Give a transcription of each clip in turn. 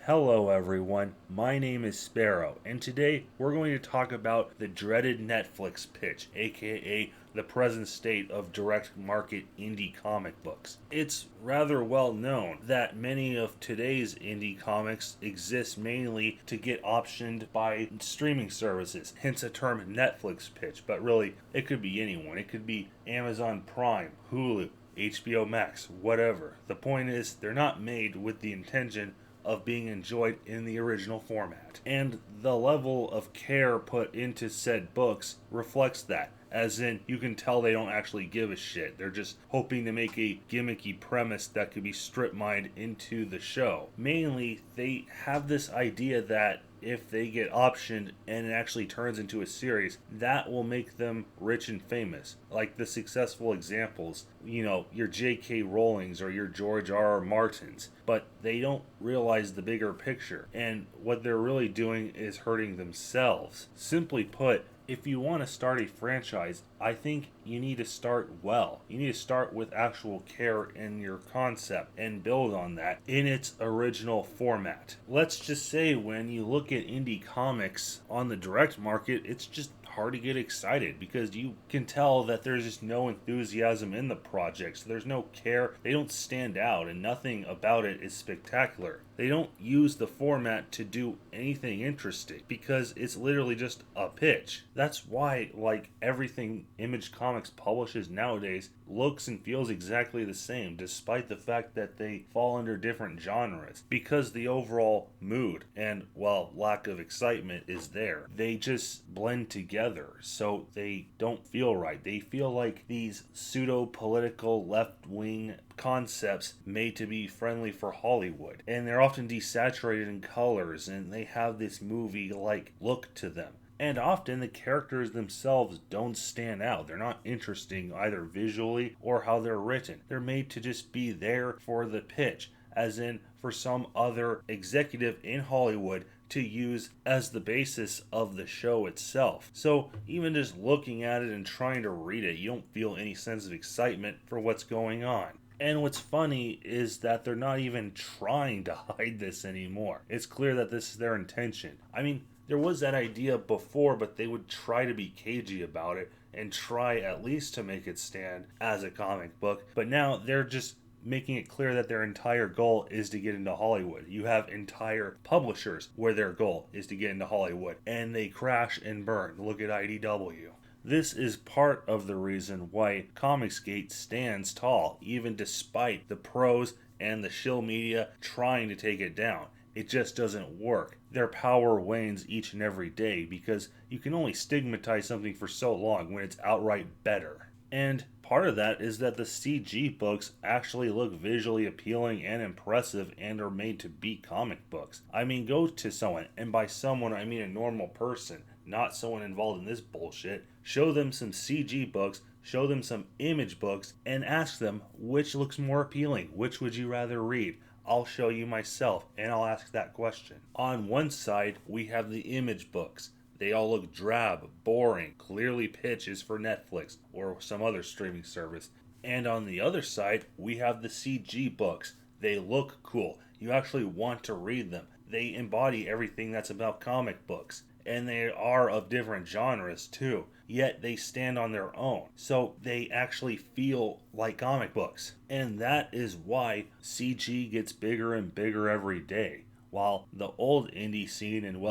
Hello, everyone. My name is Sparrow, and today we're going to talk about the dreaded Netflix pitch, aka the present state of direct market indie comic books. It's rather well known that many of today's indie comics exist mainly to get optioned by streaming services, hence the term Netflix pitch, but really, it could be anyone. It could be Amazon Prime, Hulu, HBO Max, whatever. The point is, they're not made with the intention of being enjoyed in the original format. And the level of care put into said books reflects that. As in, you can tell they don't actually give a shit. They're just hoping to make a gimmicky premise that could be strip mined into the show. Mainly, they have this idea that if they get optioned and it actually turns into a series, that will make them rich and famous. Like the successful examples, your J.K. Rowlings or your George R.R. Martins. But they don't realize the bigger picture. And what they're really doing is hurting themselves. Simply put, if you want to start a franchise, I think you need to start well. You need to start with actual care in your concept and build on that in its original format. Let's just say when you look at indie comics on the direct market, it's just hard to get excited because you can tell that there's just no enthusiasm in the project. So there's no care. They don't stand out and nothing about it is spectacular. They don't use the format to do anything interesting because it's literally just a pitch. That's why, like everything Image Comics publishes nowadays, looks and feels exactly the same, despite the fact that they fall under different genres. Because the overall mood and, lack of excitement is there. They just blend together, so they don't feel right. They feel like these pseudo-political left-wing concepts made to be friendly for Hollywood. And they're often desaturated in colors, and they have this movie-like look to them. And often the characters themselves don't stand out. They're not interesting either visually or how they're written. They're made to just be there for the pitch, as in for some other executive in Hollywood to use as the basis of the show itself. So even just looking at it and trying to read it, you don't feel any sense of excitement for what's going on. And what's funny is that they're not even trying to hide this anymore. It's clear that this is their intention. I mean, there was that idea before, but they would try to be cagey about it and try at least to make it stand as a comic book. But now they're just making it clear that their entire goal is to get into Hollywood. You have entire publishers where their goal is to get into Hollywood, and they crash and burn. Look at IDW. This is part of the reason why Comicsgate stands tall, even despite the pros and the shill media trying to take it down. It just doesn't work. Their power wanes each and every day because you can only stigmatize something for so long when it's outright better. And part of that is that the CG books actually look visually appealing and impressive and are made to beat comic books. I mean, go to someone, and by someone I mean a normal person, not someone involved in this bullshit. Show them some CG books, show them some image books, and ask them which looks more appealing. Which would you rather read? I'll show you myself, and I'll ask that question. On one side, we have the image books. They all look drab, boring, clearly pitches for Netflix or some other streaming service. And on the other side, we have the CG books. They look cool. You actually want to read them. They embody everything that's about comic books. And they are of different genres too. Yet they stand on their own. So they actually feel like comic books. And that is why CG gets bigger and bigger every day. While the old indie scene and,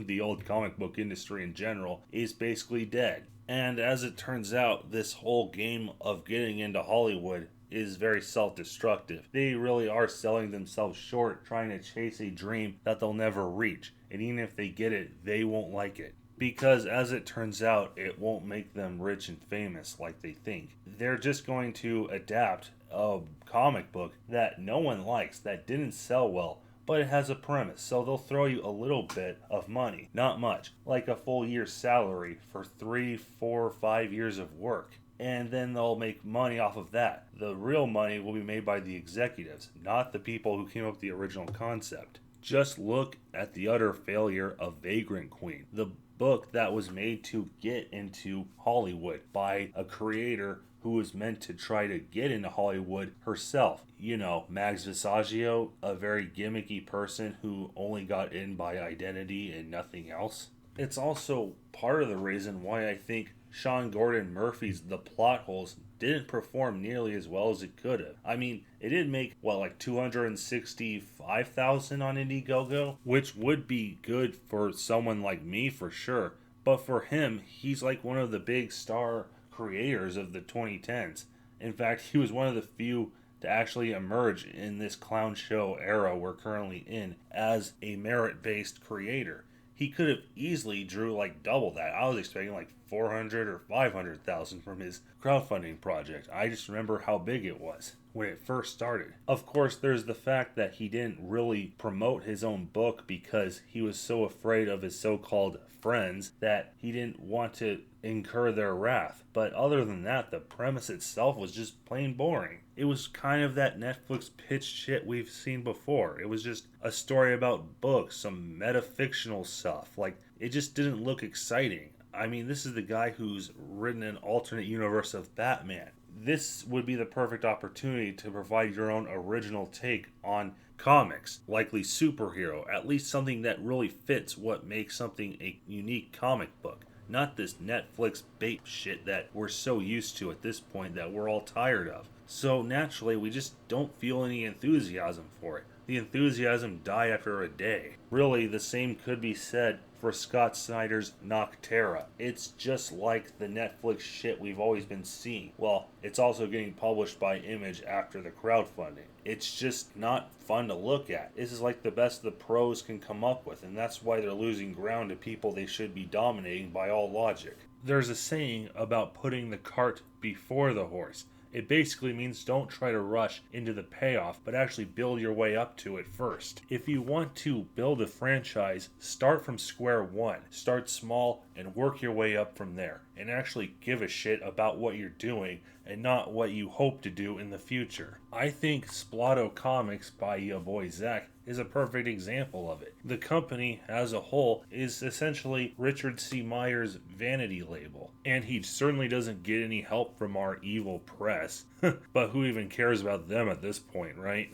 the old comic book industry in general is basically dead. And as it turns out, this whole game of getting into Hollywood is very self-destructive. They really are selling themselves short, trying to chase a dream that they'll never reach. And even if they get it, they won't like it. Because as it turns out, it won't make them rich and famous like they think. They're just going to adapt a comic book that no one likes, that didn't sell well, but it has a premise, so they'll throw you a little bit of money. Not much, like a full year's salary for 3, 4, 5 years of work. And then they'll make money off of that. The real money will be made by the executives, not the people who came up with the original concept. Just look at the utter failure of Vagrant Queen, the book that was made to get into Hollywood by a creator who was meant to try to get into Hollywood herself. You know, Mags Visaggio, a very gimmicky person who only got in by identity and nothing else. It's also part of the reason why I think Sean Gordon Murphy's The Plot Holes didn't perform nearly as well as it could have. I mean, it did make, like 265,000 on Indiegogo, which would be good for someone like me for sure. But for him, he's like one of the big star creators of the 2010s. In fact, he was one of the few to actually emerge in this clown show era we're currently in as a merit-based creator. He could have easily drew like double that. I was expecting like 400 or 500,000 from his crowdfunding project. I just remember how big it was when it first started. Of course, there's the fact that he didn't really promote his own book because he was so afraid of his so-called friends that he didn't want to incur their wrath. But other than that, the premise itself was just plain boring. It was kind of that Netflix pitch shit we've seen before. It was just a story about books, some metafictional stuff. Like, it just didn't look exciting. I mean, this is the guy who's written an alternate universe of Batman. This would be the perfect opportunity to provide your own original take on comics, likely superhero, at least something that really fits what makes something a unique comic book. Not this Netflix bait shit that we're so used to at this point that we're all tired of. So naturally, we just don't feel any enthusiasm for it. The enthusiasm died after a day. Really, the same could be said for Scott Snyder's Noctera. It's just like the Netflix shit we've always been seeing. Well, it's also getting published by Image after the crowdfunding. It's just not fun to look at. This is like the best the pros can come up with, and that's why they're losing ground to people they should be dominating by all logic. There's a saying about putting the cart before the horse. It basically means don't try to rush into the payoff, but actually build your way up to it first. If you want to build a franchise, start from square one. Start small and work your way up from there. And actually give a shit about what you're doing and not what you hope to do in the future. I think Splotto Comics by your boy Zach is a perfect example of it. The company as a whole is essentially Richard C. Meyer's vanity label, and he certainly doesn't get any help from our evil press. But who even cares about them at this point, right?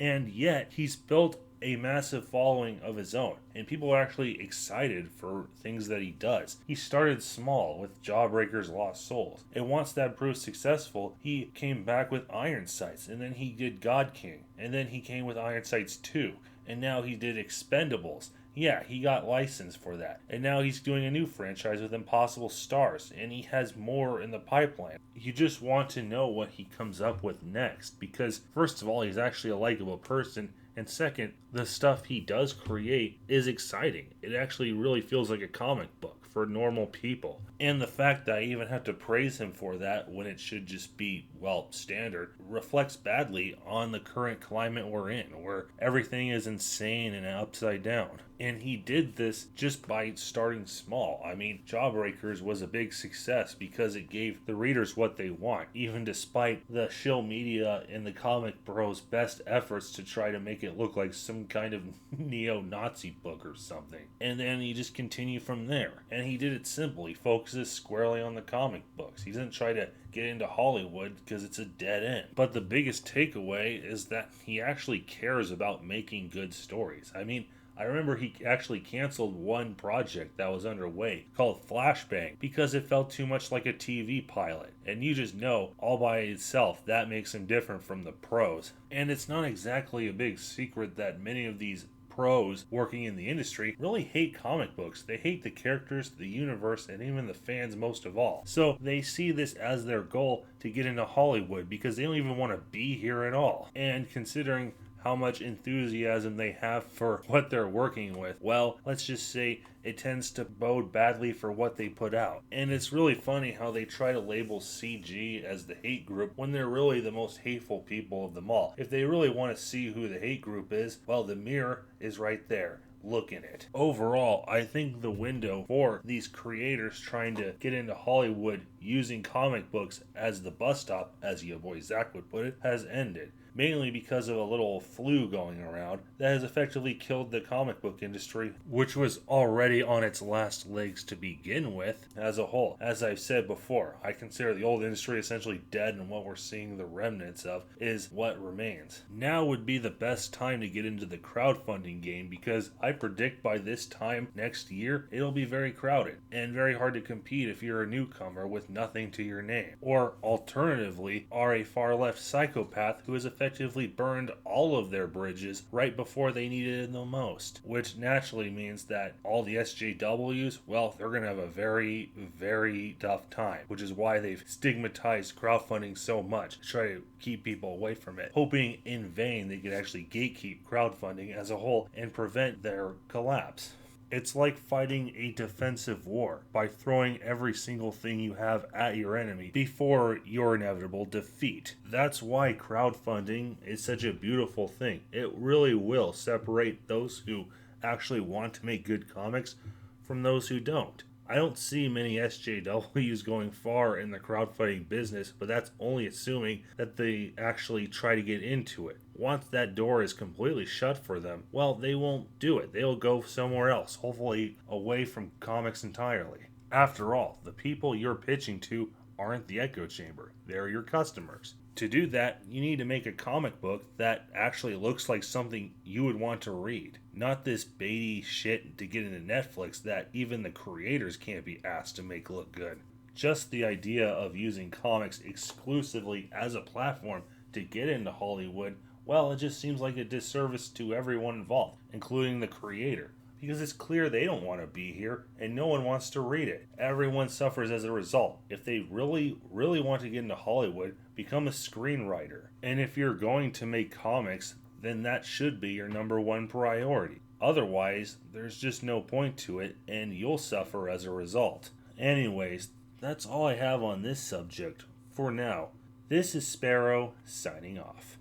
And yet, he's built a massive following of his own, and people are actually excited for things that he does. He started small with Jawbreaker's Lost Souls, and once that proved successful, he came back with Iron Sights, and then he did God King, and then he came with Iron Sights 2, and now he did Expendables. Yeah, he got licensed for that. And now he's doing a new franchise with Impossible Stars, and he has more in the pipeline. You just want to know what he comes up with next, because first of all, he's actually a likable person, and second, the stuff he does create is exciting. It actually really feels like a comic book for normal people. And the fact that I even have to praise him for that when it should just be, standard, reflects badly on the current climate we're in, where everything is insane and upside down. And he did this just by starting small. I mean, Jawbreakers was a big success because it gave the readers what they want, even despite the shill media and the comic bros' best efforts to try to make it look like some kind of neo-Nazi book or something. And then he just continued from there. And he did it simple. He focuses squarely on the comic books. He doesn't try to get into Hollywood because it's a dead end. But the biggest takeaway is that he actually cares about making good stories. I mean, I remember he actually canceled one project that was underway called Flashbang because it felt too much like a TV pilot. And you just know, all by itself, that makes him different from the pros. And it's not exactly a big secret that many of these pros working in the industry really hate comic books. They hate the characters, the universe, and even the fans most of all. So they see this as their goal to get into Hollywood because they don't even want to be here at all. And considering how much enthusiasm they have for what they're working with, well, let's just say it tends to bode badly for what they put out. And it's really funny how they try to label CG as the hate group when they're really the most hateful people of them all. If they really want to see who the hate group is, well, the mirror is right there. Look in it. Overall, I think the window for these creators trying to get into Hollywood using comic books as the bus stop, as your boy Zach would put it, has ended. mainly because of a little flu going around that has effectively killed the comic book industry, which was already on its last legs to begin with as a whole. As I've said before, I consider the old industry essentially dead, and what we're seeing the remnants of is what remains. Now would be the best time to get into the crowdfunding game, because I predict by this time next year it'll be very crowded and very hard to compete if you're a newcomer with nothing to your name, or alternatively are a far left psychopath who has effectively burned all of their bridges right before they needed it the most, which naturally means that all the SJWs, well, they're going to have a very, very tough time, which is why they've stigmatized crowdfunding so much, to try to keep people away from it, hoping in vain they could actually gatekeep crowdfunding as a whole and prevent their collapse. It's like fighting a defensive war by throwing every single thing you have at your enemy before your inevitable defeat. That's why crowdfunding is such a beautiful thing. It really will separate those who actually want to make good comics from those who don't. I don't see many SJWs going far in the crowdfunding business, but that's only assuming that they actually try to get into it. Once that door is completely shut for them, well, they won't do it. They'll go somewhere else, hopefully away from comics entirely. After all, the people you're pitching to aren't the echo chamber. They're your customers. To do that, you need to make a comic book that actually looks like something you would want to read. Not this baity shit to get into Netflix that even the creators can't be asked to make look good. Just the idea of using comics exclusively as a platform to get into Hollywood, well, it just seems like a disservice to everyone involved, including the creator. Because it's clear they don't want to be here, and no one wants to read it. Everyone suffers as a result. If they really, really want to get into Hollywood, become a screenwriter. And if you're going to make comics, then that should be your number one priority. Otherwise, there's just no point to it, and you'll suffer as a result. Anyways, that's all I have on this subject for now. This is Sparrow, signing off.